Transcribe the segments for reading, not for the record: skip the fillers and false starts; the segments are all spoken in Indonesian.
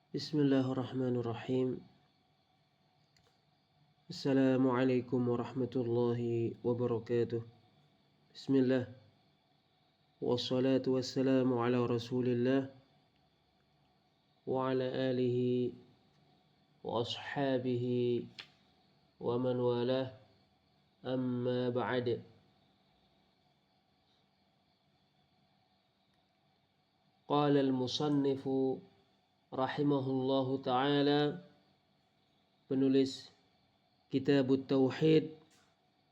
Bismillahirrahmanirrahim. Assalamualaikum warahmatullahi wabarakatuh. Bismillah. Wassalatu wassalamu ala rasulillah wa ala alihi wa ashabihi wa man walah, amma ba'd. Qala al-musannifu rahimahullahu ta'ala, penulis Kitab Tauhid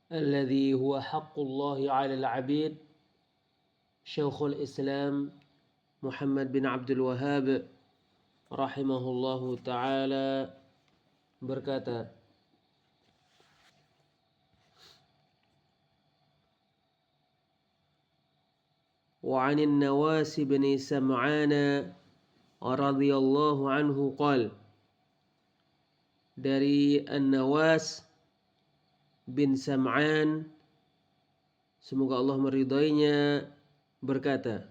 alladhi huwa haqqullahi 'alal 'abid, Syekhul Islam Muhammad bin Abdul Wahhab rahimahullahu ta'ala berkata, wa 'anin Nawas bin Sam'an radhiyallahu anhu qala, dari An-Nawas bin Sam'an, semoga Allah meridainya, berkata,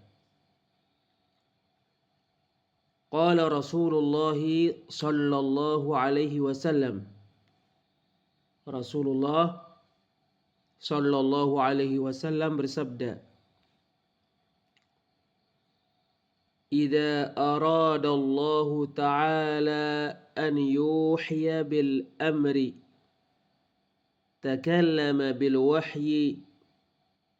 qala Rasulullah sallallahu alaihi wasallam, Rasulullah sallallahu alaihi wasallam bersabda, idza arada Allah ta'ala an yuhya bil amri takallama bil wahyi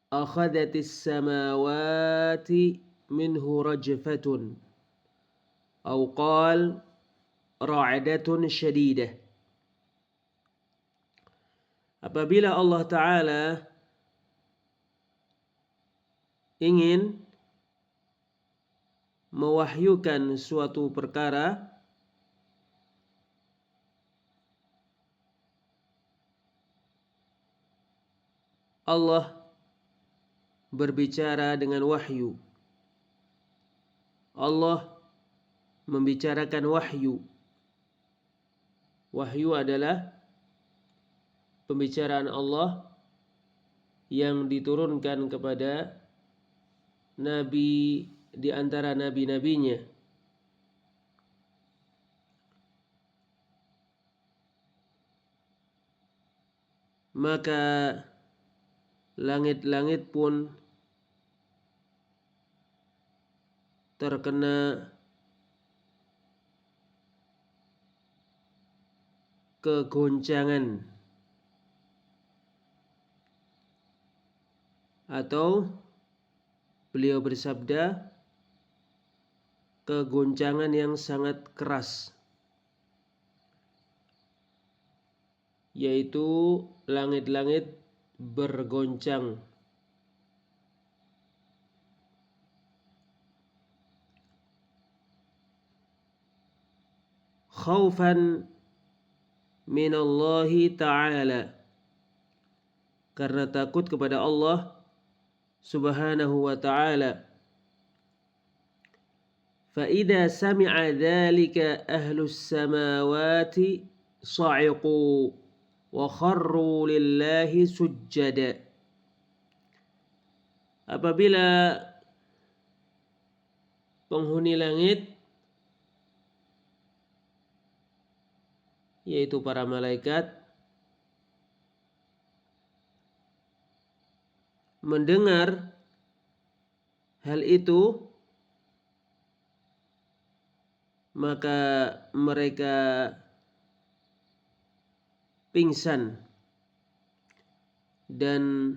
akhadatis samawati minhu rajfatun aw qala ra'datun syadidah. Apabila Allah Ta'ala ingin mewahyukan suatu perkara, Allah berbicara dengan wahyu. Allah membicarakan wahyu. Wahyu adalah pembicaraan Allah yang diturunkan kepada nabi di antara nabi-nabinya. Maka langit-langit pun terkena kegoncangan, atau beliau bersabda, kegoncangan yang sangat keras, yaitu langit-langit bergoncang. Khaufan minallahi ta'ala, karena takut kepada Allah subhanahu wa ta'ala. فإذا سمع ذلك أهل السماوات صعقوا وخروا لله سجدا. Apabila penghuni langit, yaitu para malaikat, mendengar hal itu, maka mereka pingsan dan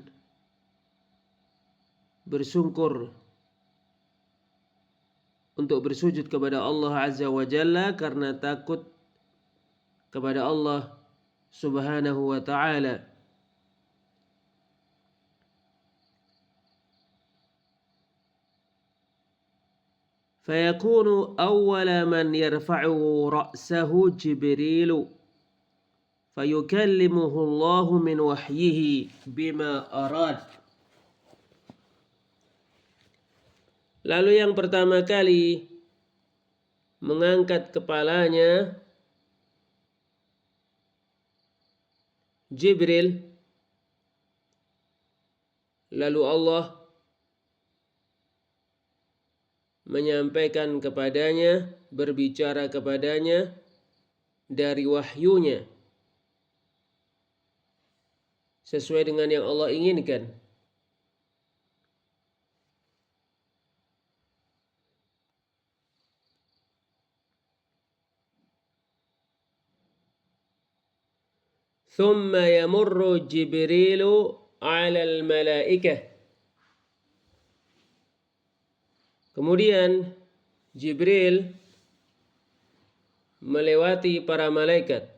bersungkur untuk bersujud kepada Allah Azza wa Jalla karena takut kepada Allah Subhanahu wa ta'ala. فيكون أول من يرفع رأسه جبريل فيكلمه الله من وحيه بما أراد. Lalu yang pertama kali mengangkat kepalanya Jibril, lalu Allah menyampaikan kepadanya, berbicara kepadanya dari wahyunya sesuai dengan yang Allah inginkan. ثم يمر جبريل على الملائكة. Kemudian Jibril melewati para malaikat.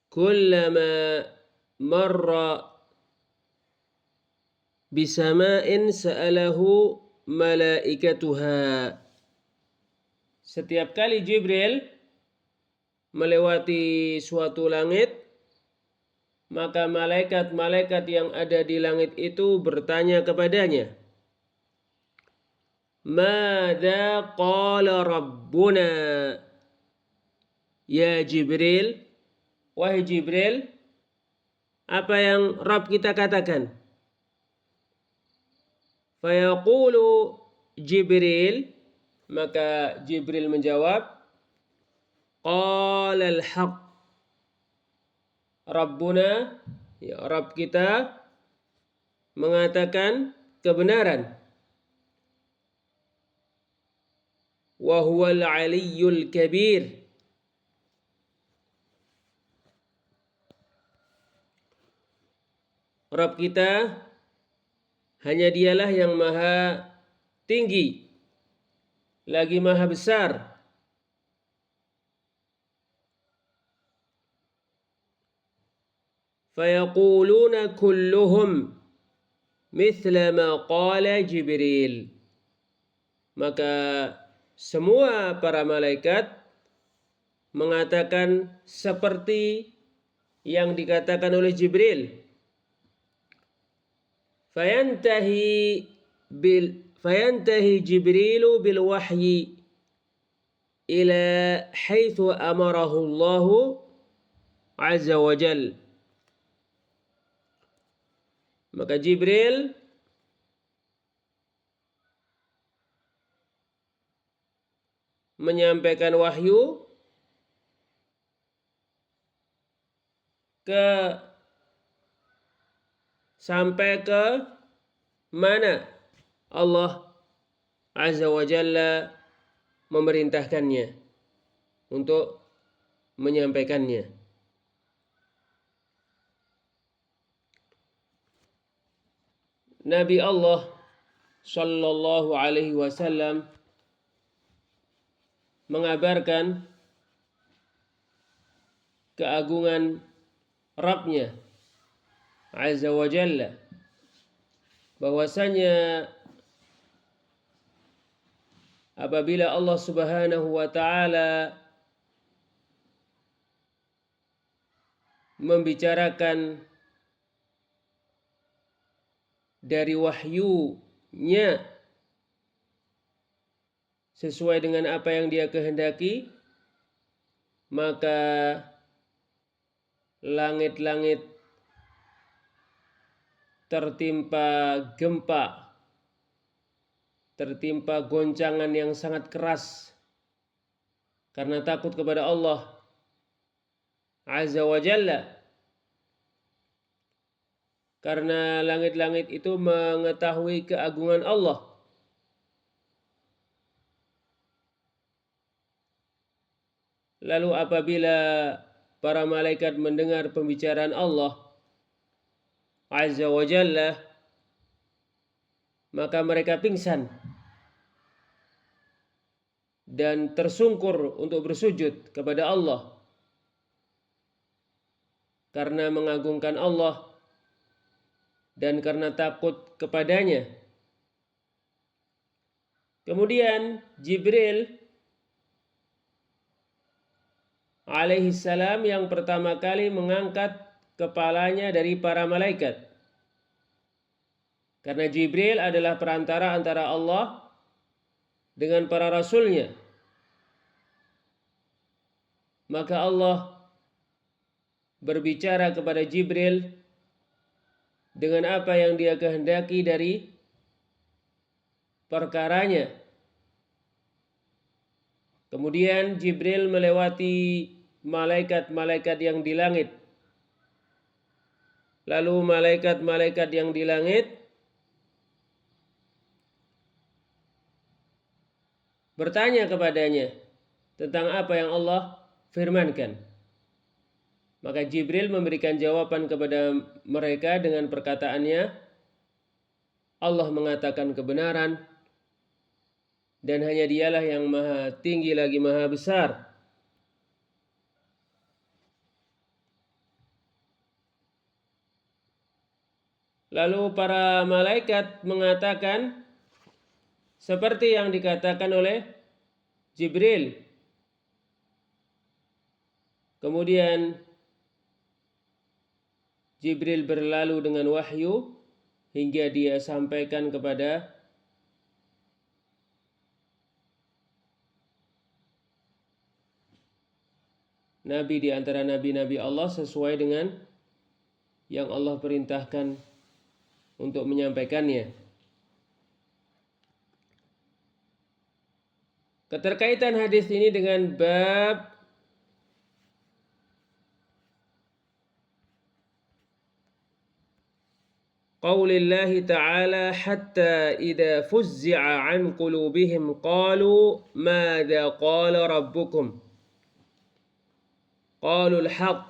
Kullama marra bisama'in sa'alahu malaikatuha. Setiap kali Jibril melewati suatu langit, maka malaikat-malaikat yang ada di langit itu bertanya kepadanya, Mada qala Rabbuna ya Jibril? Wahai Jibril, apa yang Rabb kita katakan? Fayaqulu Jibril, maka Jibril menjawab, Qala al-haq. Rabbuna, ya Rabb kita mengatakan kebenaran. Wa huwal aliyyul kabir. Rabb kita hanya dialah yang maha tinggi, lagi maha besar. Fayaquluna kulluhum mithla ma qala Jibril. Maka semua para malaikat mengatakan seperti yang dikatakan oleh Jibril. Fayantahi Jibrilu bil wahyi ila haitsu amarahu Allah azza wa jal. Maka Jibril menyampaikan wahyu sampai ke mana Allah azza wa jalla memerintahkannya untuk menyampaikannya. Nabi Allah sallallahu alaihi wasallam mengabarkan keagungan Rabb-Nya azza wa jalla, bahwasanya apabila Allah Subhanahu wa taala membicarakan dari wahyunya sesuai dengan apa yang Dia kehendaki, maka langit-langit tertimpa gempa, tertimpa goncangan yang sangat keras karena takut kepada Allah azza wa jalla. Karena langit-langit itu mengetahui keagungan Allah. Lalu apabila para malaikat mendengar pembicaraan Allah azza wa jalla, maka mereka pingsan dan tersungkur untuk bersujud kepada Allah karena mengagungkan Allah dan karena takut kepadanya. Kemudian Jibril alaihi salam yang pertama kali mengangkat kepalanya dari para malaikat. Karena Jibril adalah perantara antara Allah dengan para rasulnya. Maka Allah berbicara kepada Jibril dengan apa yang Dia kehendaki dari perkaranya. Kemudian Jibril melewati malaikat-malaikat yang di langit. Lalu malaikat-malaikat yang di langit bertanya kepadanya tentang apa yang Allah firmankan. Maka Jibril memberikan jawaban kepada mereka dengan perkataannya, Allah mengatakan kebenaran dan hanya Dialah yang maha tinggi lagi maha besar. Lalu para malaikat mengatakan seperti yang dikatakan oleh Jibril. Kemudian Jibril berlalu dengan wahyu hingga dia sampaikan kepada nabi di antara nabi-nabi Allah sesuai dengan yang Allah perintahkan untuk menyampaikannya. Keterkaitan hadis ini dengan bab Qaulillahi ta'ala hatta idza fuzzi'a an qulubihim qalu madza qala rabbukum qalu al-haq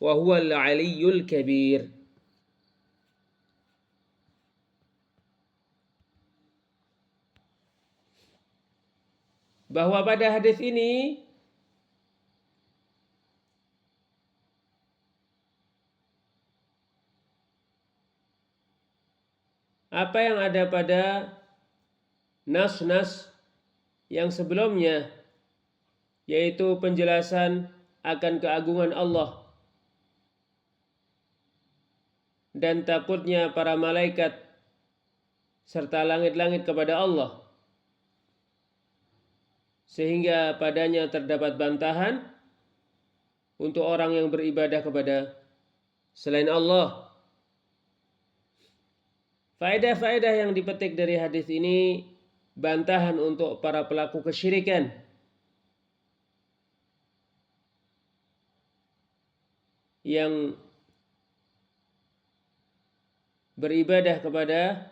wa huwa al-'aliyyul kabir. Bahwa pada hadis ini apa yang ada pada nas-nas yang sebelumnya, yaitu penjelasan akan keagungan Allah dan takutnya para malaikat serta langit-langit kepada Allah, sehingga padanya terdapat bantahan untuk orang yang beribadah kepada selain Allah. Faedah-faedah yang dipetik dari hadis ini bantahan untuk para pelaku kesyirikan yang beribadah kepada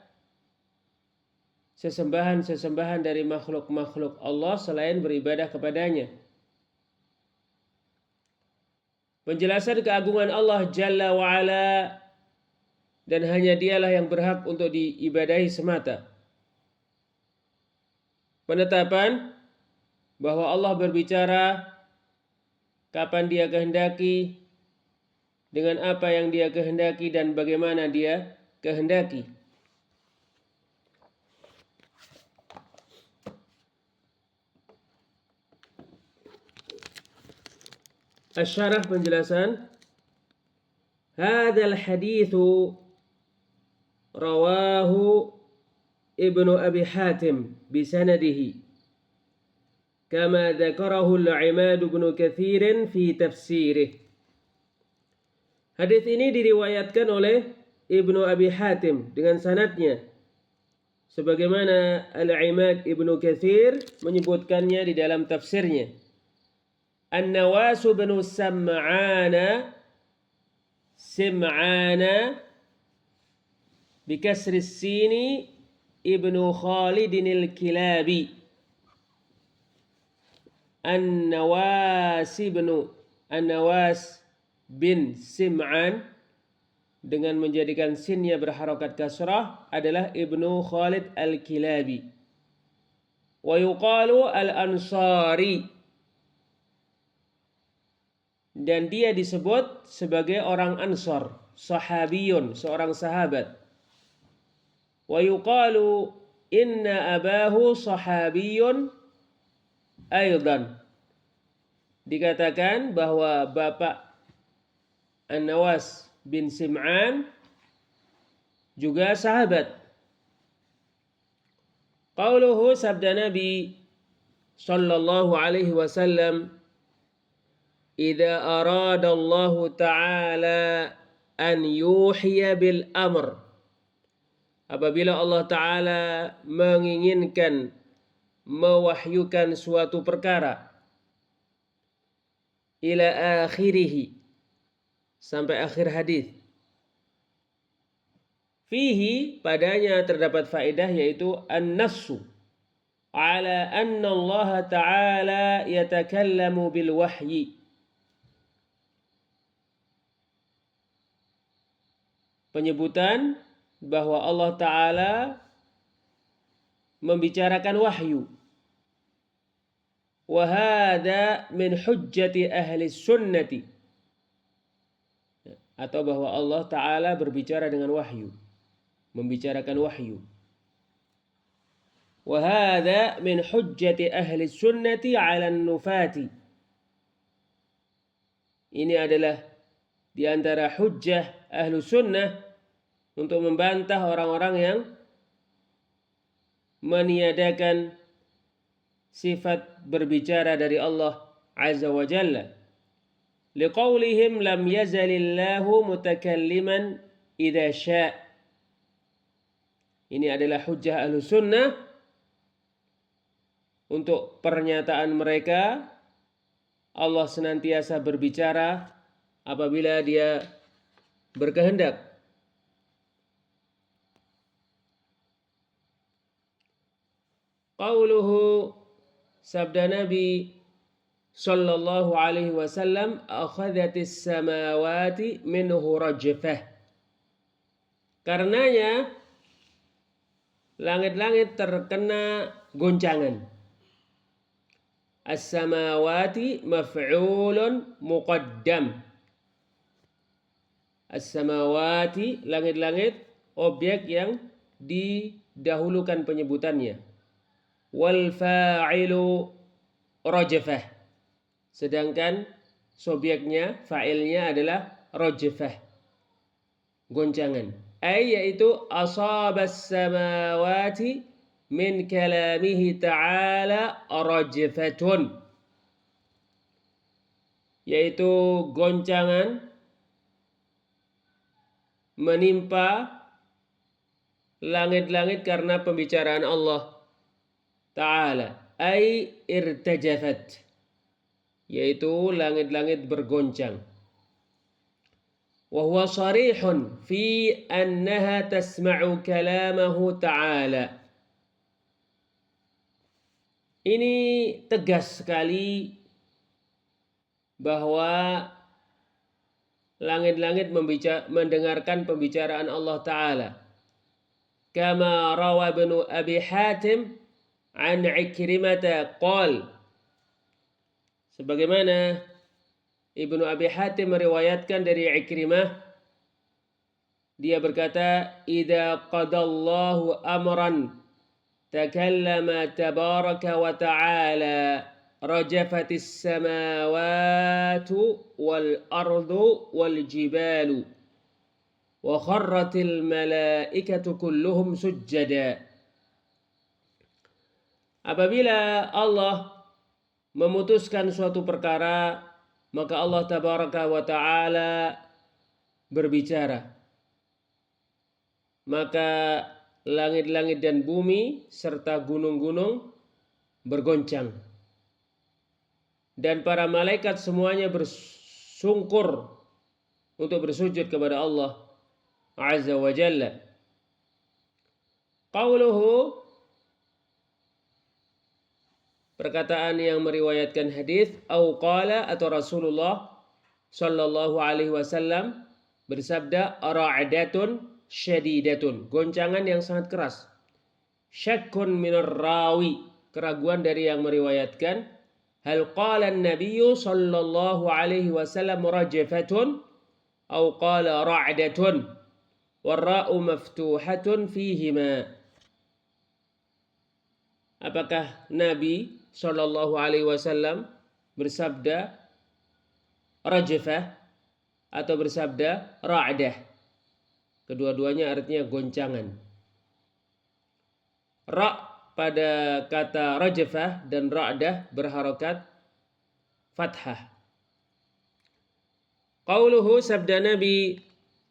sesembahan-sesembahan dari makhluk-makhluk Allah selain beribadah kepadanya. Penjelasan keagungan Allah Jalla wa'ala dan hanya Dialah yang berhak untuk diibadahi semata. Penetapan bahwa Allah berbicara kapan Dia kehendaki, dengan apa yang Dia kehendaki dan bagaimana Dia kehendaki. Asyarah penjelasan. Hadzal haditsu rawahu Ibnu Abi Hatim bisanadihi kama dzakarahu al-Imad Ibnu Katsir fi tafsirih. Hadis ini diriwayatkan oleh Ibnu Abi Hatim dengan sanadnya sebagaimana Al-Imad Ibnu Katsir menyebutkannya di dalam tafsirnya. An-Nawas bin Sim'ana bikasri sini Ibnu Khalidin al-Kilabi. An-Nawas bin Sim'an dengan menjadikan sinnya berharokat kasrah adalah Ibnu Khalid al-Kilabi. Wa yuqalu al-Ansari, dan dia disebut sebagai orang Ansar, sahabiyun, seorang sahabat. Wa yuqalu inna abahu sahabiyun aidan. Dikatakan bahwa bapak An-Nawas bin Sim'an juga sahabat. Qauluhu, sabda Nabi sallallahu alaihi wasallam, idza arada Allah ta'ala an yuhiya bil amr apabila Allah Ta'ala menginginkan mewahyukan suatu perkara ila akhirih, sampai akhir hadis. Fihi, padanya terdapat faedah, yaitu an-nassu ala anna Allah Ta'ala yatakallamu bil wahyi. Penyebutan bahwa Allah Ta'ala membicarakan wahyu. Wa hadha min hujjati ahli sunnati. Atau bahwa Allah Ta'ala berbicara dengan wahyu, membicarakan wahyu. Wa hadha min hujjati ahli sunnati ala nufati. Ini adalah di antara hujjah ahlu sunnah untuk membantah orang-orang yang meniadakan sifat berbicara dari Allah Azza wa Jalla. Liqaulihim lam yazalillahu mutakalliman idza syaa. Ini adalah hujjah ahlu sunnah untuk pernyataan mereka, Allah senantiasa berbicara apabila Dia berkehendak. Qauluhu, sabda Nabi sallallahu alaihi wasallam, akhadhatis samawati minhu rajfah. Karenanya langit-langit terkena goncangan. As-samawati maf'ulun muqaddam. As-samawati, langit-langit, objek yang didahulukan penyebutannya. Wal fa'ilu rajfah. Sedangkan subjeknya, fa'ilnya adalah rajfah, goncangan. Yaitu asabas samawati min kalamihi ta'ala rajfatun. Yaitu goncangan menimpa langit-langit karena pembicaraan Allah Ta'ala. Irtajafat, yaitu langit-langit bergoncang. Wa huwa sharihun fi annaha tasma'u kalamahu ta'ala. Ini tegas sekali bahwa langit-langit mendengarkan pembicaraan Allah Ta'ala. Kama rawa Ibnu Abi Hatim an Ikrimata qal. Sebagaimana Ibnu Abi Hatim meriwayatkan dari Ikrimah, dia berkata, idza qadallahu amran takallama tabaraka wa ta'ala rajafatis samawatu wal ardu wal jibalu wa kharratil malaikatu kulluhum sujjada. Apabila Allah memutuskan suatu perkara, maka Allah tabaraka wa ta'ala berbicara. Maka langit-langit dan bumi serta gunung-gunung bergoncang. Dan para malaikat semuanya bersungkur untuk bersujud kepada Allah Azza wa Jalla. Qauluhu, perkataan yang meriwayatkan hadis, au qala, atau Rasulullah sallallahu alaihi wasallam bersabda, ra'datun syadidatun, goncangan yang sangat keras. Syakkun minar rawi, keraguan dari yang meriwayatkan. Hal qala an-nabiyyu sallallahu alaihi wasallam rajafatun au qala ra'datun warra'u maftuhatun fihima. Apakah Nabi sallallahu alaihi wasallam bersabda rajfah atau bersabda ra'dah? Kedua-duanya artinya goncangan. Ra' pada kata rajfah dan ra'dah berharokat fathah. Qauluhu, sabda Nabi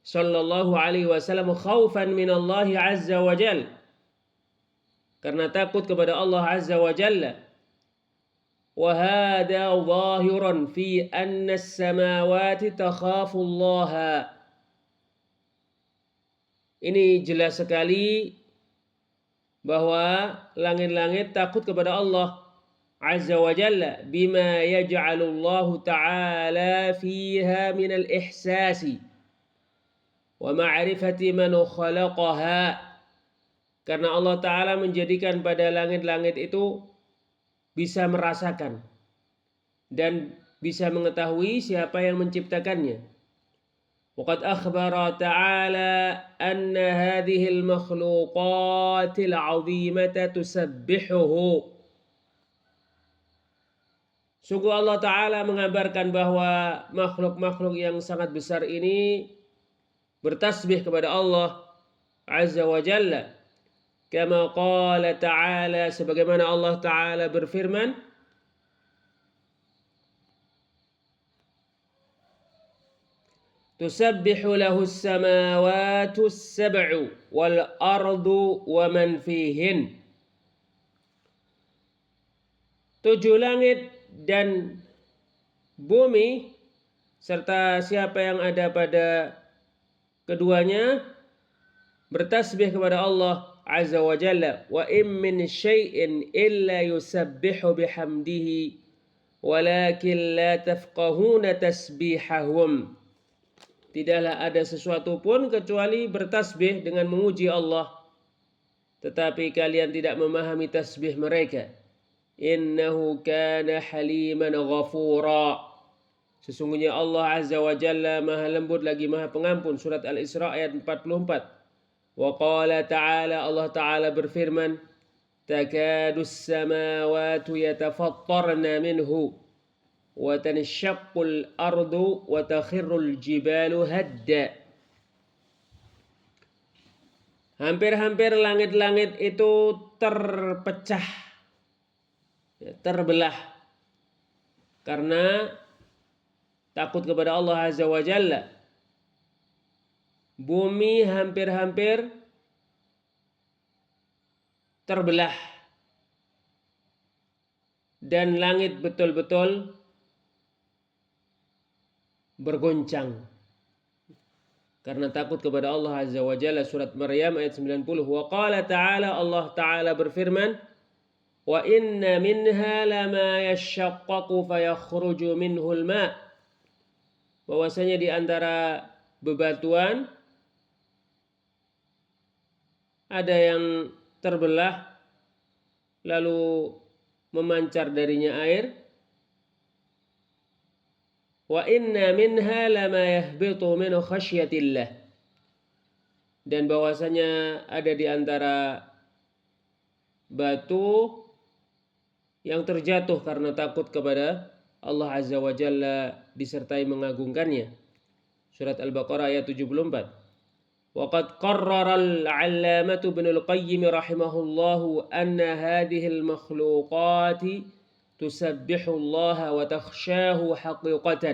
sallallahu alaihi wasallam khaufan min Allah azza wa jalla, karena takut kepada Allah azza wa jalla. Wa hadha zahiran fi anna as-samawati takhafu Allah. Ini jelas sekali bahwa langit-langit takut kepada Allah azza wa jalla bima yaj'alullahu ta'ala fiha min al-ihsasi wa ma'rifati man khalaqaha. Karena Allah Ta'ala menjadikan pada langit-langit itu bisa merasakan dan bisa mengetahui siapa yang menciptakannya. Waqad akhbara ta'ala anna hadhihi al-makhluqatil 'azimata tusabbihuhu. Sungguh Allah Ta'ala mengabarkan bahwa makhluk-makhluk yang sangat besar ini bertasbih kepada Allah azza wa jalla. Kama qala ta'ala, sebagaimana Allah Ta'ala berfirman, tusabbihu lahu as-samawati as-sab'u wal ardu wa man fihin. 7 langit dan bumi serta siapa yang ada pada keduanya bertasbih kepada Allah azza wa jalla. Wa in min syai'in illa yusabbihu bihamdihi walakin la tafqahuna tasbihahum. Tidaklah ada sesuatu pun kecuali bertasbih dengan memuji Allah, tetapi kalian tidak memahami tasbih mereka. Innahu kana haliman ghafura. Sesungguhnya Allah azza wa jalla maha lembut lagi maha pengampun. Surat Al-Isra ayat 44. Wa qala ta'ala, Allah Ta'ala berfirman, takadus samawatu yatafattarna minhu wa tanshaqqul ardu wa takhirrul jibalu hadda. Hampir-hampir langit-langit itu terpecah, terbelah karena takut kepada Allah azza wa jalla. Bumi hampir-hampir terbelah dan langit betul-betul bergoncang karena takut kepada Allah azza wa jalla. Surat Maryam ayat 90. Wa qala ta'ala, Allah Ta'ala berfirman, wa inna minha lama yashaqqaqu fayakhruju minhul ma'. Bahwasanya di antara bebatuan ada yang terbelah lalu memancar darinya air. Wa inna minha lama yahbitu min khasyatillah. Dan bahwasanya ada di antara batu yang terjatuh karena takut kepada Allah azza wa jalla disertai mengagungkannya. Surat Al-Baqarah ayat 74. وقد قرر العلامة ابن القيم رحمه الله أن هذه المخلوقات تسبح الله وتخشاه حقيقة.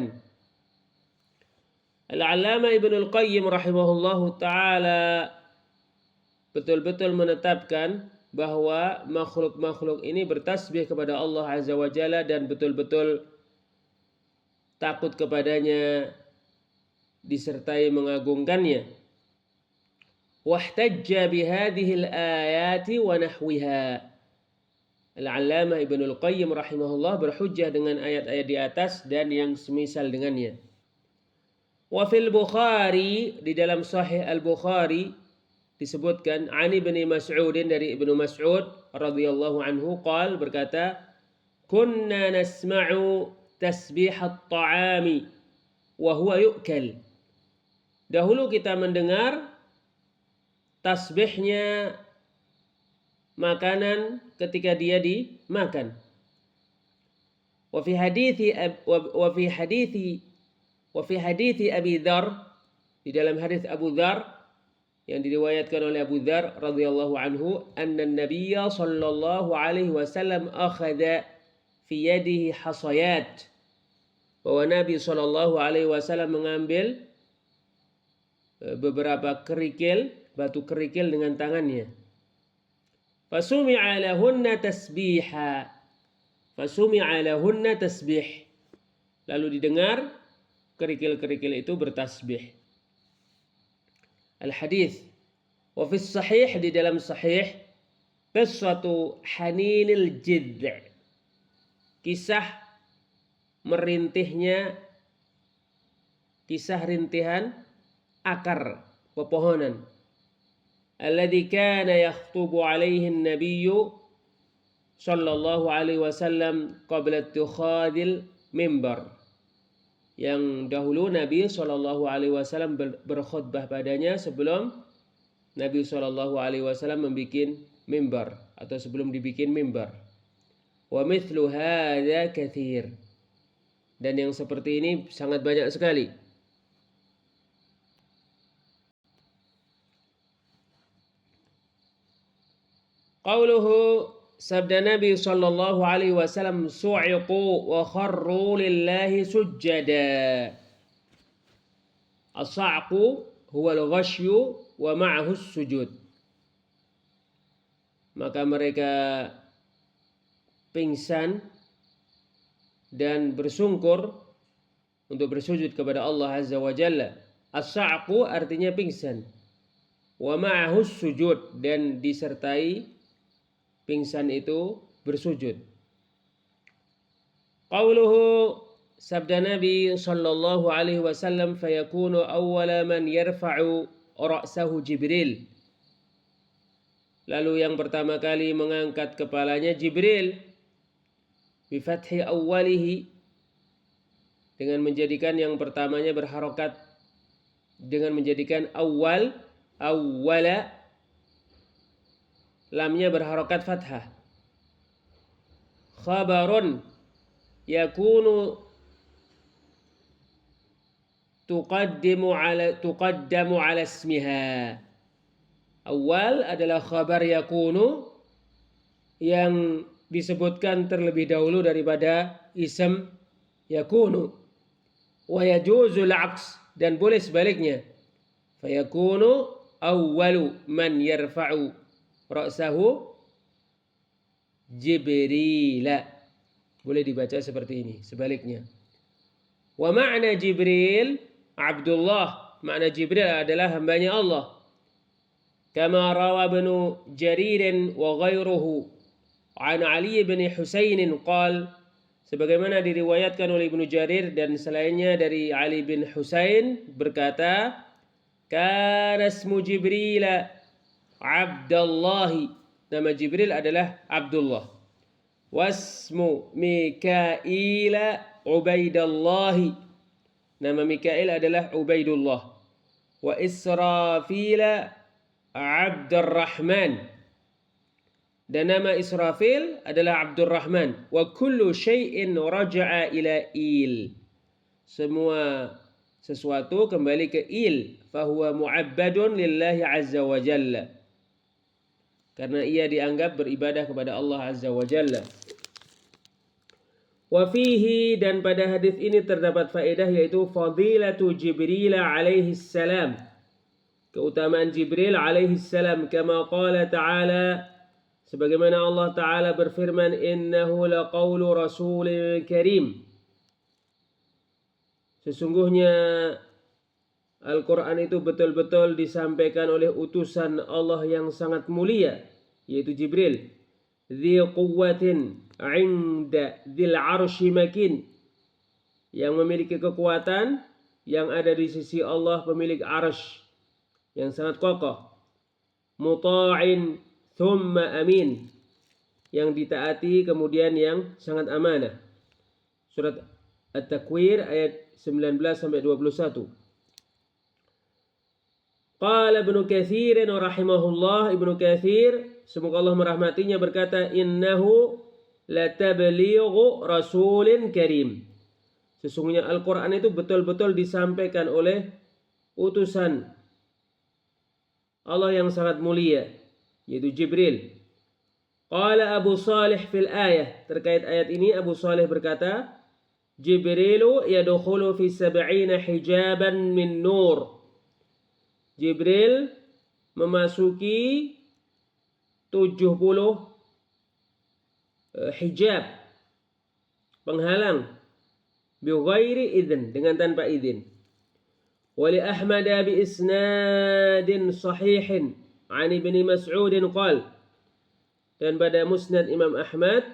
Al-Allamah Ibnul Qayyim rahimahullahu ta'ala betul-betul menetapkan bahwa makhluk-makhluk ini bertasbih kepada Allah azza wa jalla dan betul-betul takut kepadanya disertai mengagungkannya. Wahtajja bihadhihi al-ayati wa nahwiha. Al-Allamah Ibnul Qayyim rahimahullah berhujjah dengan ayat-ayat di atas dan yang semisal dengannya. Wa fil Bukhari, di dalam Sahih Al-Bukhari disebutkan Ani bin Mas'udin, dari Ibnu Mas'ud radhiyallahu anhu, qal, berkata, kunna nasma'u tasbihat ta'ami wa huwa yu'kal. Dahulu kita mendengar tasbihnya makanan ketika dia dimakan. Wa fi hadithi Abi Dzar, di dalam hadis Abu Dzar yang diriwayatkan oleh Abu Dzar radhiyallahu anhu, anna an-nabiyya sallallahu alaihi wasallam akhadha fi yadihi hasayat. Bahwa Nabi sallallahu alaihi wasallam mengambil beberapa kerikil, batu kerikil dengan tangannya. Fasumi'a lahunna tasbiha. Fasumi'a lahunna tasbih. Lalu didengar kerikil-kerikil itu bertasbih. Al-hadis. Wa fi sahih, di dalam sahih, qissatu haninil jidh'. Kisah merintihnya, kisah rintihan akar pepohonan. Alladhi kana yakhtubu alaihi an-nabiyyu sallallahu alaihi wasallam qabla ittikhadil mimbar. Yang dahulu Nabi sallallahu alaihi wasallam berkhutbah padanya sebelum Nabi sallallahu alaihi wasallam membuat mimbar atau sebelum dibikin mimbar. Wa mithlu hadza katsir. Dan yang seperti ini sangat banyak sekali. Qauluhu, sabda Nabi sallallahu alaihi wasallam, su'iqu wa kharru lillahi sujjada. As-sa'qu huwa al-ghashyu wa ma'ahu as-sujud. Maka mereka pingsan dan bersungkur untuk bersujud kepada Allah Azza wa Jalla. As-sa'qu artinya pingsan. Wa ma'ahu as-sujud, dan disertai pingsan itu bersujud. Qauluhu, sabda Nabi sallallahu alaihi wasallam, fayakunu awwala man yarfa'u ra'sahu Jibril. Lalu yang pertama kali mengangkat kepalanya Jibril. Bi fathi awwalihi, dengan menjadikan yang pertamanya berharokat, dengan menjadikan awwala, lamnya berharokat fathah. Khabarun yakunu tuqaddamu ala ismiha. Awal adalah khabar yakunu yang disebutkan terlebih dahulu daripada ism yakunu. Wa yajuzul aks, dan boleh sebaliknya. Fayakunu awwalu man yarfa'u ra'sahu Jibrila. Boleh dibaca seperti ini, sebaliknya. Wa ma'na Jibril Abdullah. Makna Jibril adalah hambanya Allah. Kama rawa Ibnu Jarir wa ghairuhu an Ali bin Husain qal, sebagaimana diriwayatkan oleh Ibnu Jarir dan selainnya dari Ali bin Husain berkata, kana ismu Jibril Abdullah, nama Jibril adalah Abdullah. Wasmu Mikail Ubaidullah, nama Mikail adalah Ubaidullah. Wa Israfil Abdurrahman, dan nama Israfil adalah Abdurrahman. Wa kullu syai'in raja'a ila il, semua sesuatu kembali ke il. Fahuwa mu'abbadun lillahi azza wa jalla, karena ia dianggap beribadah kepada Allah Azza wa Jalla. Wa fihi, dan pada hadis ini terdapat faedah, yaitu fadilatu Jibril alaihi salam, keutamaan Jibril alaihi salam, kama qala ta'ala, sebagaimana Allah Ta'ala berfirman, innahu laqawlu rasulil karim, sesungguhnya Al-Quran itu betul-betul disampaikan oleh utusan Allah yang sangat mulia, yaitu Jibril. Dhi quwwatin 'inda dzil 'arsy makin, yang memiliki kekuatan yang ada di sisi Allah pemilik arsy yang sangat kokoh. Muta'in thumma amin, yang ditaati kemudian yang sangat amanah. Surat At-Takwir ayat 19 sampai 21. Qala Ibnu Katsir rahimahullah, Ibnu Katsir semoga Allah merahmatinya berkata, innahu latablighu rasulin karim, sesungguhnya Al-Quran itu betul-betul disampaikan oleh utusan Allah yang sangat mulia, yaitu Jibril. Qala Abu Salih fil ayah, terkait ayat ini Abu Salih berkata, Jibrilu yadkhulu fi 70 hijaban min nur, Jibril memasuki 70 hijab, penghalang, bighairi idzin, dengan tanpa izin. Wali Ahmad bi isnadin sahihin an Ibnu Mas'ud qala, dan pada musnad Imam Ahmad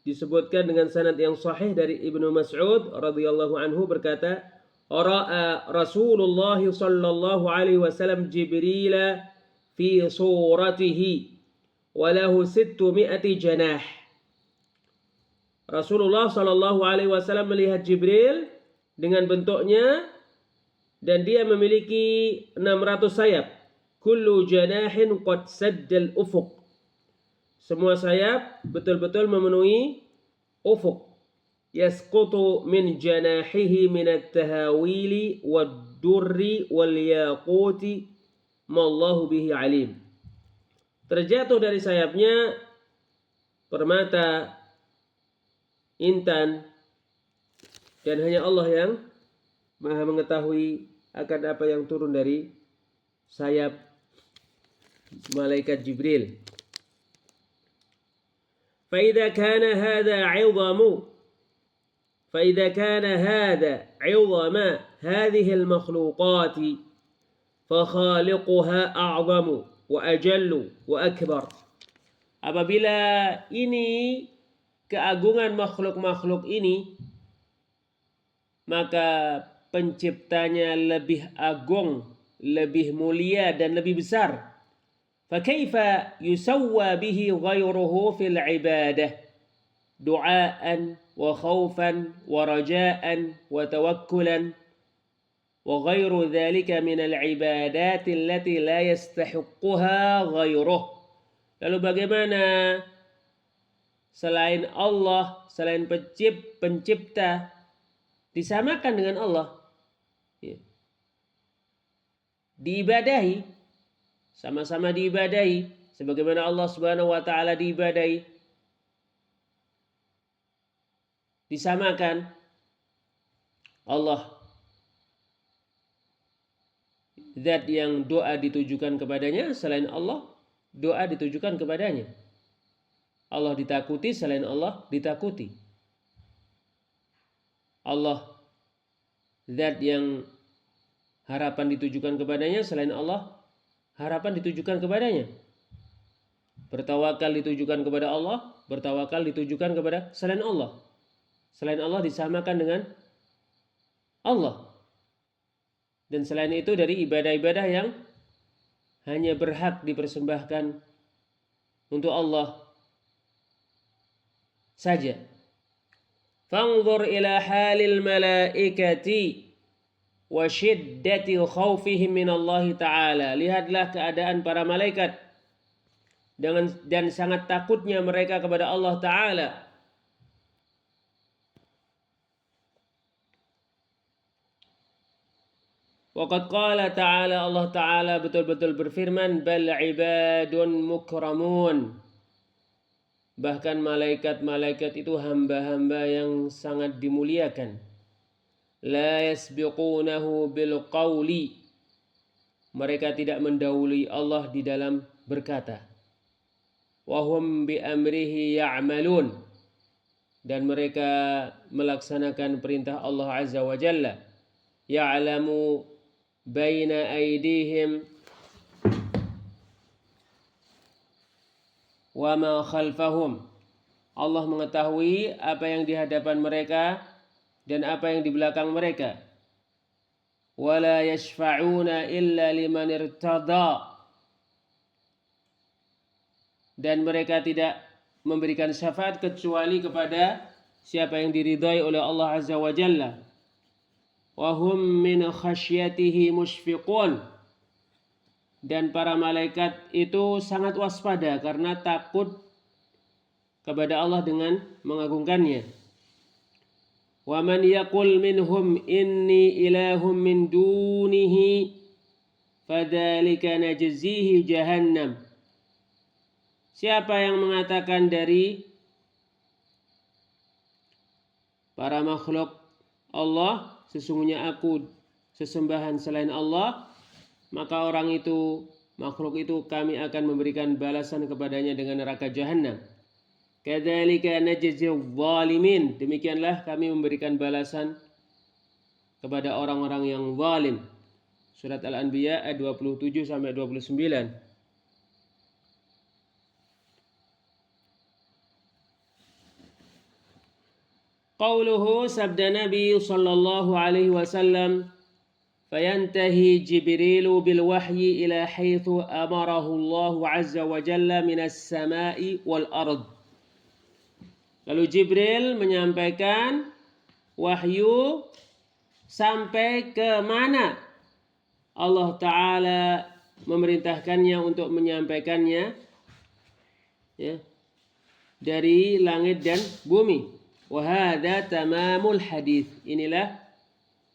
disebutkan dengan sanad yang sahih dari Ibnu Mas'ud radhiyallahu anhu berkata, ra'a Rasulullah sallallahu alaihi wasallam Jibril fi suratihi wa lahu 600 janah. Rasulullah sallallahu alaihi wasallam melihat Jibril dengan bentuknya dan dia memiliki 600 sayap. Kullu janahin qad saddal ufuq. Semua sayap betul-betul memenuhi ufuk. Yasqutu min janahihi min at-tahawili wad-durri wal-yaquti mallahu bihi alim. Terjatuh dari sayapnya permata, intan, dan hanya Allah yang Maha mengetahui akan apa yang turun dari sayap malaikat Jibril. فإذا كان هذا عظم هذه المخلوقات فخالقها أعظم وأجل وأكبر. Apabila ini keagungan makhluk-makhluk ini, maka penciptanya lebih agung, lebih mulia dan lebih besar. فكيف يسوى به غيره في العبادة دعاء وخوفا ورجاء وتوكلا وغير ذلك من العبادات التي لا يستحقها غيره. Lalu bagaimana selain Allah, selain pencipta disamakan dengan Allah, diibadahi, sama-sama diibadahi sebagaimana Allah Subhanahu wa taala diibadahi, disamakan Allah, zat yang doa ditujukan kepadanya, selain Allah doa ditujukan kepadanya. Allah ditakuti, selain Allah ditakuti. Allah zat yang harapan ditujukan kepadanya, selain Allah harapan ditujukan kepadanya. Bertawakal ditujukan kepada Allah, bertawakal ditujukan kepada selain Allah. Selain Allah disamakan dengan Allah. Dan selain itu dari ibadah-ibadah yang hanya berhak dipersembahkan untuk Allah saja. Fanzur ila halil malaikati wa syiddati khaufihim min Allah Ta'ala. Lihatlah keadaan para malaikat dan sangat takutnya mereka kepada Allah Ta'ala. Waqad qala Ta'ala, Allah Ta'ala betul-betul berfirman, bal ibadun mukramun. Bahkan malaikat-malaikat itu hamba-hamba yang sangat dimuliakan. La yasbiqunahu bil qawli. Mereka tidak mendahului Allah di dalam berkata. Wa hum bi amrihi ya'malun. Dan mereka melaksanakan perintah Allah Azza wa Jalla. Ya'lamu baina aydihim wa ma khalfahum. Allah mengetahui apa yang di hadapan mereka dan apa yang di belakang mereka. Wala yashfa'una illa liman irtada. Dan mereka tidak memberikan syafaat kecuali kepada siapa yang diridhai oleh Allah Azza wa Jalla. Wa hum min khasyatihi mushfiqun. Dan para malaikat itu sangat waspada karena takut kepada Allah dengan mengagungkannya. Wa man yaqul minhum inni ilahum min dunihi fadzalika najzihi jahannam. Siapa yang mengatakan dari para makhluk Allah, sesungguhnya aku sesembahan selain Allah, maka orang itu, makhluk itu kami akan memberikan balasan kepadanya dengan neraka jahanam. Kadzalika najzil zalimin, demikianlah kami memberikan balasan kepada orang-orang yang zalim. Surat Al-Anbiya ayat 27 sampai 29. Qauluhu, sabda Nabi sallallahu alaihi wasallam, fayantahi Jibrilu bil wahyi ila haitsu amarahu Allah azza wa jalla minas sama'i wal ard. Lalu Jibril menyampaikan wahyu sampai ke mana Allah Ta'ala memerintahkannya untuk menyampaikannya, ya, dari langit dan bumi. Wahada tamamul hadis. Inilah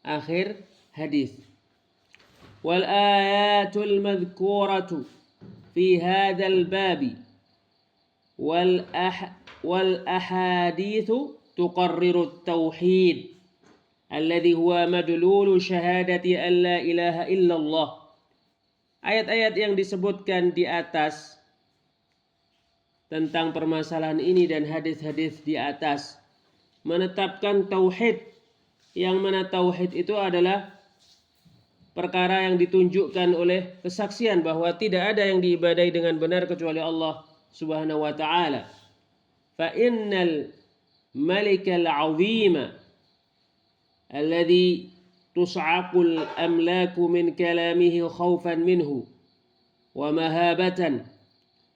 akhir hadis. Wal ayatul madhkuratu fi hadzal babi wal ahadithu tuqarriru at-tauhid alladhi huwa madlulu syahadati an la ilaha illallah. Ayat-ayat yang disebutkan di atas tentang permasalahan ini dan hadis-hadis di atas menetapkan tauhid, yang mana tauhid itu adalah perkara yang ditunjukkan oleh kesaksian bahwa tidak ada yang diibadahi dengan benar kecuali Allah Subhanahu wa taala. Fa innal malikal 'azima alladhi tus'aqul amlaku min kalamihi khawfan minhu wa mahabatan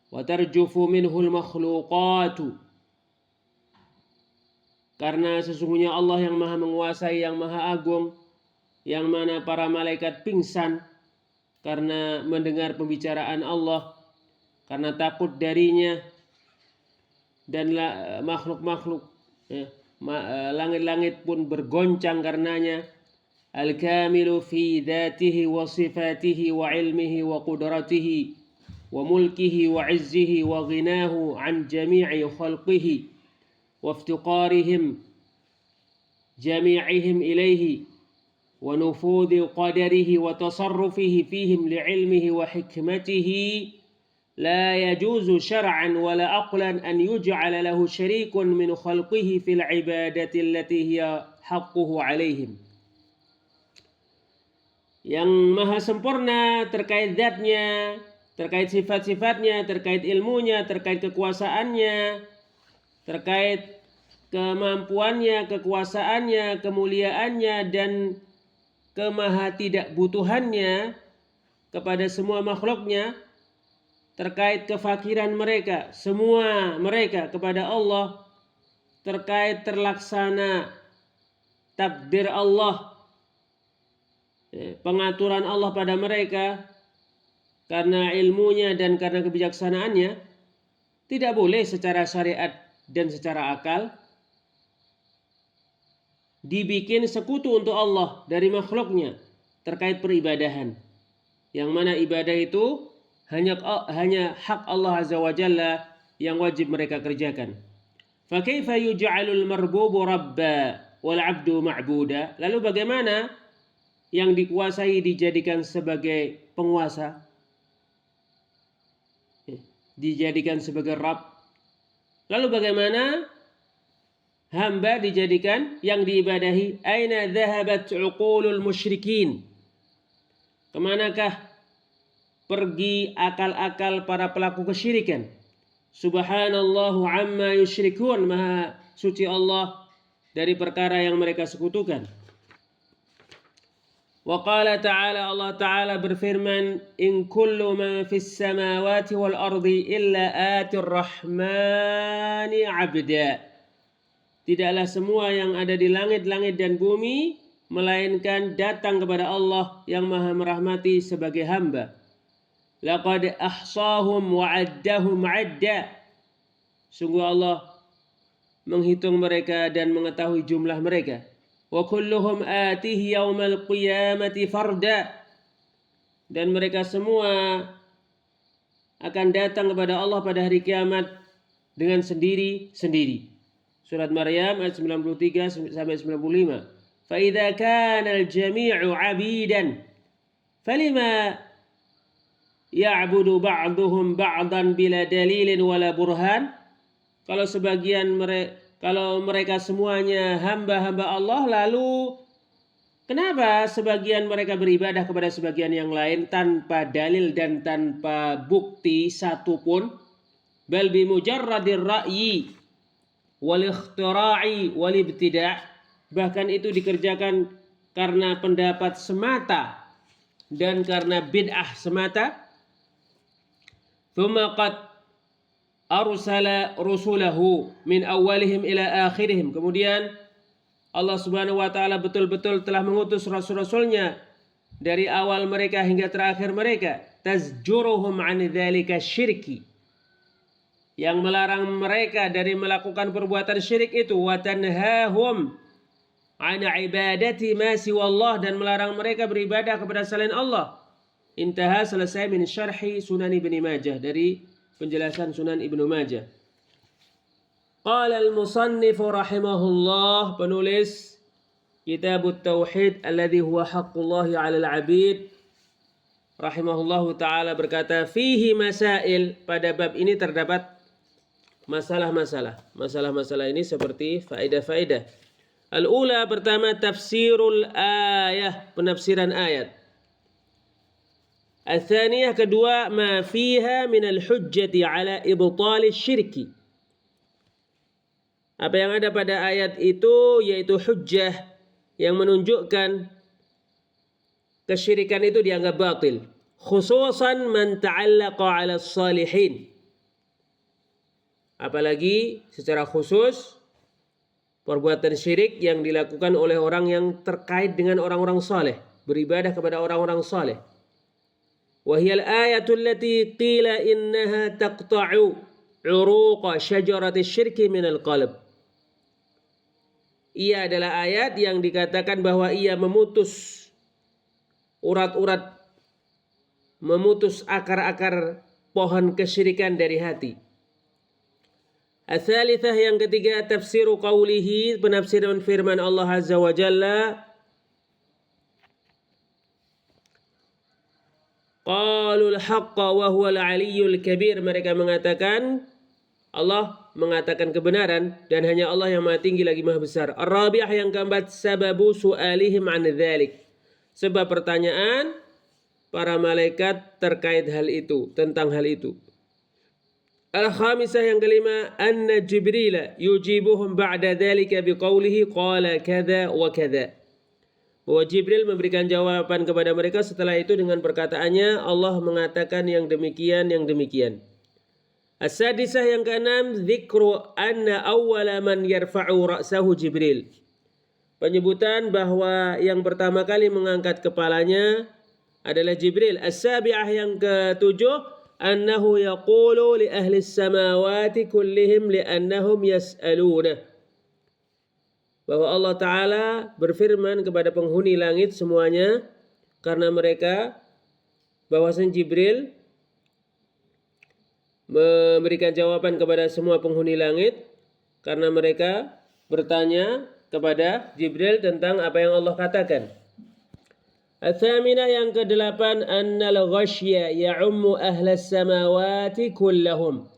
wa tarjufu minhu al-makhluqatu. Karena sesungguhnya Allah yang maha menguasai, yang maha agung, yang mana para malaikat pingsan karena mendengar pembicaraan Allah, karena takut darinya, dan makhluk-makhluk, langit-langit pun bergoncang karenanya. Al-kamilu fi dhatihi wa sifatihi wa ilmihi wa qudratihi wa mulkihi wa izzihi wa ghinahu an jami'i khalqihi وافتقارهم جميعهم إليه ونفوذ قدره وتصرفه فيهم لعلمه وحكمته لا يجوز شرعا ولا عقلا أن يجعل له شريك من خلقه في العبادة التي هي حقه عليهم. Yang maha sempurna terkait zatnya, terkait sifat-sifatnya, terkait ilmunya, terkait kekuasaannya, terkait kemampuannya, kekuasaannya, kemuliaannya, dan kemaha tidak butuhannya kepada semua makhluknya, terkait kefakiran mereka, semua mereka kepada Allah, terkait terlaksana takdir Allah, pengaturan Allah pada mereka karena ilmunya dan karena kebijaksanaannya, tidak boleh secara syariat dan secara akal dibikin sekutu untuk Allah dari makhluknya terkait peribadahan, yang mana ibadah itu hanya hak Allah Azza wa Jalla yang wajib mereka kerjakan. Fa kaifa yuj'alul marbubu rabba wal 'abdu ma'buda? Lalu bagaimana yang dikuasai dijadikan sebagai penguasa, dijadikan sebagai Rabb? Lalu bagaimana hamba dijadikan yang diibadahi? Aina dhahabat uqulul musyrikin? Kemanakah pergi akal-akal para pelaku kesyirikan? Subhanallahu amma yusyrikun, maha suci Allah dari perkara yang mereka sekutukan. Wa qala ta'ala, Allah Ta'ala berfirman, in kullu man fis samawati wal ardi illa atir rahmani abda. Tidaklah semua yang ada di langit-langit dan bumi melainkan datang kepada Allah yang maha merahmati sebagai hamba. Laqad ahsahum wa addahum adda. Sungguh Allah menghitung mereka dan mengetahui jumlah mereka. Wa kulluhum atihi yaumal qiyamati farda. Dan mereka semua akan datang kepada Allah pada hari kiamat dengan sendiri-sendiri. Surat Maryam ayat 93 sampai 95. Fa idza kana al-jami'u 'abidan falima ya'budu ba'duhum ba'dan bila dalilin wala burhan. Kalau mereka semuanya hamba-hamba Allah, lalu kenapa sebagian mereka beribadah kepada sebagian yang lain tanpa dalil dan tanpa bukti satupun? Bal bi mujarradir ra'yi wal ikhtira'i wal ibtida'. Bahkan itu dikerjakan karena pendapat semata dan karena bid'ah semata. Thumma qad arsala rusulahu min awalihim ila akhirihim. Kemudian Allah Subhanahu wa taala betul-betul telah mengutus rasul-rasulnya dari awal mereka hingga terakhir mereka, tazjuruhum an dzalika syirki, yang melarang mereka dari melakukan perbuatan syirik itu, wa tanhahum an ibadati ma siwallah, dan melarang mereka beribadah kepada selain Allah. Intaha, selesai min syarhi Sunan Ibnu Majah, dari penjelasan Sunan Ibnu Majah. Qala al-musannif rahimahullah, penulis Kitabut Tauhid alladhi huwa haqqullahi 'alal 'abid, rahimahullahu taala berkata, fihi masail, pada bab ini terdapat masalah-masalah. Masalah-masalah ini seperti faedah-faedah. Al-ula, pertama, tafsirul ayah, penafsiran ayat. Al-thaniyah, kedua, ma fiha minal hujjati ala ibtali syirki. Apa yang ada pada ayat itu yaitu hujjah yang menunjukkan kesyirikan itu dianggap batil. Khususan man ta'allaqa ala salihin. Apalagi secara khusus perbuatan syirik yang dilakukan oleh orang yang terkait dengan orang-orang saleh, beribadah kepada orang-orang saleh. Wahiyal ayatul lati qila innaha taqta'u uruqa syajarati syirki minal qalb. Ia adalah ayat yang dikatakan bahwa ia memutus urat-urat, memutus akar-akar pohon kesyirikan dari hati. Al-thalithah, yang ketiga, tafsiru qawlihi, penafsiran firman Allah Azza wa Jalla, qalul haqqa wa huwal aliyyul kabir. Mereka mengatakan, Allah mengatakan kebenaran dan hanya Allah yang maha tinggi lagi maha besar. Ar-rabi'ah, yang keempat, sababu su'alihim an dzalik, sebab pertanyaan para malaikat terkait hal itu, tentang hal itu. Al-khamisah, yang kelima, anna Jibril yujibuhum ba'da dzalika biqaulihi qala kadza wa kadza, bahwa Jibril memberikan jawaban kepada mereka setelah itu dengan perkataannya, Allah mengatakan yang demikian, yang demikian. As-sadisah, yang keenam, dzikru anna awwala man yarfa'u ra'sahu Jibril, penyebutan bahwa yang pertama kali mengangkat kepalanya adalah Jibril. As-sabi'ah, yang ketujuh, annahu yaqulu li ahli samawati kullihim li'annahum yas'aluna, bahwa Allah Ta'ala berfirman kepada penghuni langit semuanya karena mereka, bahwasanya Jibril memberikan jawaban kepada semua penghuni langit karena mereka bertanya kepada Jibril tentang apa yang Allah katakan. Al-thaminah, yang kedelapan, annal ghashya ya'ummu ahlas samawati kullahum,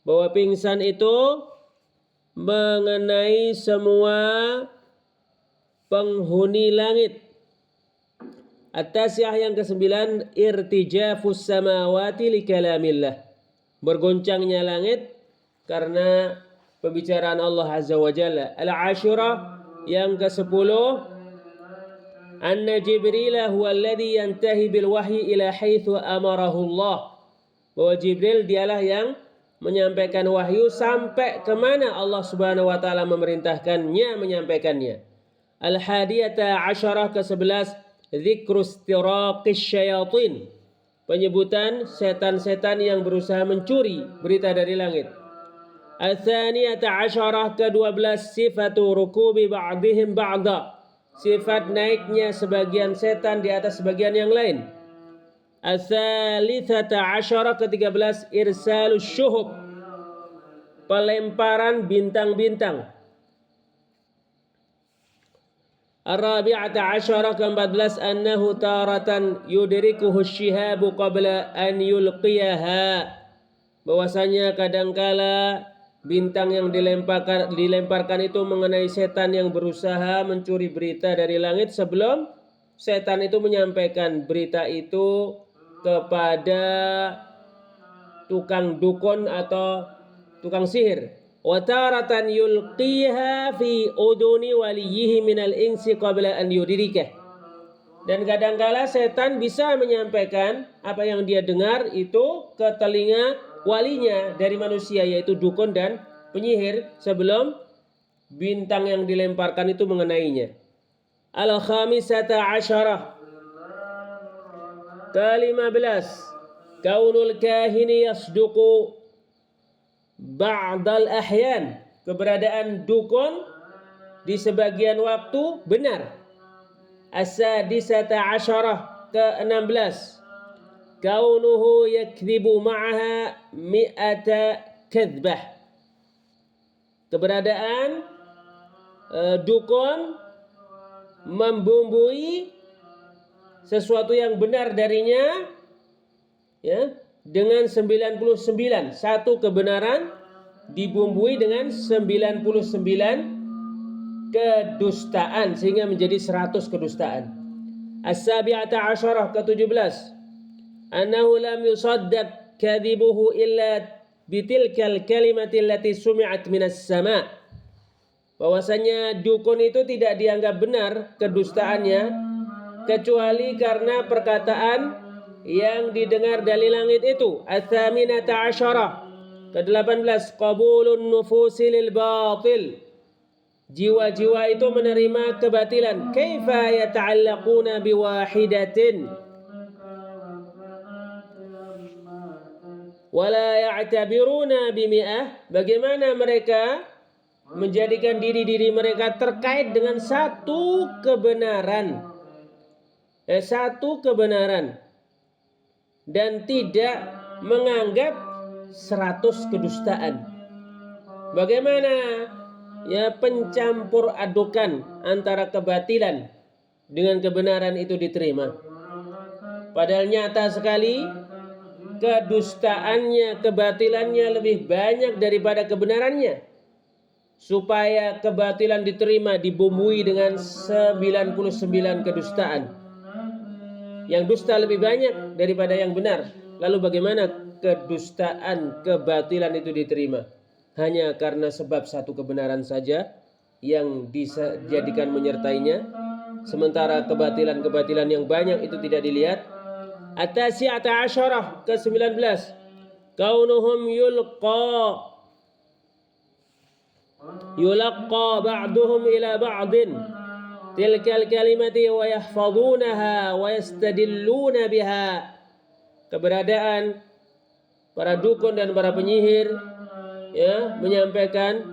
bahwa pingsan itu mengenai semua penghuni langit. At-tasi'ah, yang kesembilan, irtijafus samawati li kalamillah, bergoncangnya langit karena pembicaraan Allah Azza wa Jalla. Al-ashirah, yang ke-10, anna Jibril huwa alladhi yantahi bil wahyi ila haitsu amarahu Allah, bahwa Jibril dialah yang menyampaikan wahyu sampai kemana Allah Subhanahu wa taala memerintahkannya menyampaikannya. Al-hadiyata asyarah, ke-11, dzikru istiraqis syayatin, penyebutan setan-setan yang berusaha mencuri berita dari langit. Al-thaniyata asyarah, ke-12, sifatu rukubi ba'dihim ba'da, sifat naiknya sebagian setan di atas sebagian yang lain. Al-thalithata asyara, ke-13, irsalus syuhub, pelemparan bintang-bintang. Ar-rabi'ata asyara ke-14 annahu taratan yudrikuhu syihabu qabla an yulqiyaha. Bahwasanya kadangkala bintang yang dilemparkan itu mengenai setan yang berusaha mencuri berita dari langit sebelum setan itu menyampaikan berita itu kepada tukang dukun atau tukang sihir. Wa taratan yulqiha fi uduni waliyhi minal insi qabla an yudrikah. Dan kadangkala setan bisa menyampaikan apa yang dia dengar itu ke telinga walinya dari manusia, yaitu dukun dan penyihir, sebelum bintang yang dilemparkan itu mengenainya. Al-khamisata asyarah ke-15 kaunul kahini yasduqu ba'dal ahyan. Keberadaan dukun di sebagian waktu benar. As-sadisata asyarah ke-16 kaunuhu yakdzibu ma'aha mi'ata kadzbah. Keberadaan dukun membumbui sesuatu yang benar darinya, ya, dengan 99, satu kebenaran dibumbui dengan 99 kedustaan sehingga menjadi 100 kedustaan. As-sabi'ata asyarah ke-17 annahu lam yusaddaq kadhibuhu illa bitilkal kalimati allati sumi'at minas sama'. Bahwasanya dukun itu tidak dianggap benar kedustaannya kecuali karena perkataan yang didengar dari langit itu. Ats-tsaminata asyarah ke-18 qabulun nufusi lil batil. Jiwa-jiwa itu menerima kebatilan. Kaifa yata'allaquna biwahidatin wala ya'tabiruna bimi'ah. Bagaimana mereka menjadikan diri-diri mereka terkait dengan satu kebenaran, dan tidak menganggap 100 kedustaan. Bagaimana ya pencampur adukan antara kebatilan dengan kebenaran itu diterima. Padahal nyata sekali kedustaannya, kebatilannya lebih banyak daripada kebenarannya. Supaya kebatilan diterima dibumbui dengan 99 kedustaan. Yang dusta lebih banyak daripada yang benar. Lalu bagaimana kedustaan, kebatilan itu diterima? Hanya karena sebab satu kebenaran saja yang dijadikan menyertainya, sementara kebatilan-kebatilan yang banyak itu tidak dilihat. At-tasi'ata asyarah ke-19 kaunuhum yulaqqa ba'duhum ila ba'din tilkal kalimati wa yahfazunaha wa yastadilluna biha. Keberadaan para dukun dan para penyihir, ya, menyampaikan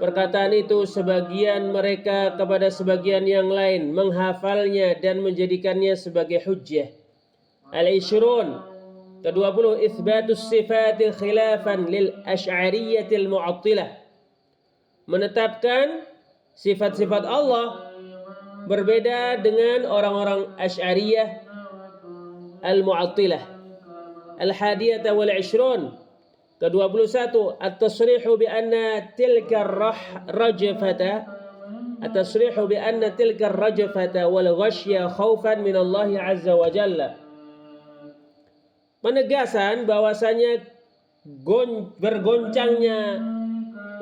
perkataan itu sebagian mereka kepada sebagian yang lain, menghafalnya dan menjadikannya sebagai hujjah. Al-Ishrun ke-20 itsbatus sifati khilafan lil asy'ariyatil mu'attilah. Menetapkan sifat-sifat Allah berbeda dengan orang-orang Asy'ariyah al-Mu'attilah. Al-hadiyata wal 'ishrun ke-21 at-tasrihu bi anna tilka rajfata at-tasrihu bi anna tilka rajfata wal ghashya khaufan min Allah 'azza wa jalla. Penegasan bahwasanya bergoncangnya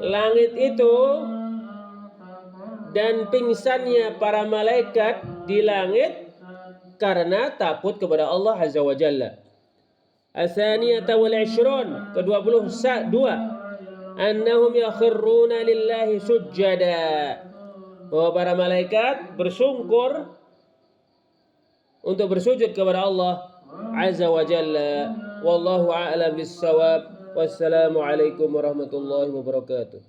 langit itu dan pingsannya para malaikat di langit karena takut kepada Allah Azza wa Jalla. As-saniyata wal 'ishrun ke-22 annahum yakhirruna lillahi sujjada. Bahwa para malaikat bersungkur untuk bersujud kepada Allah Azza wa Jalla. Wallahu a'lam bis-shawab. Wassalamu alaikum warahmatullahi wabarakatuh.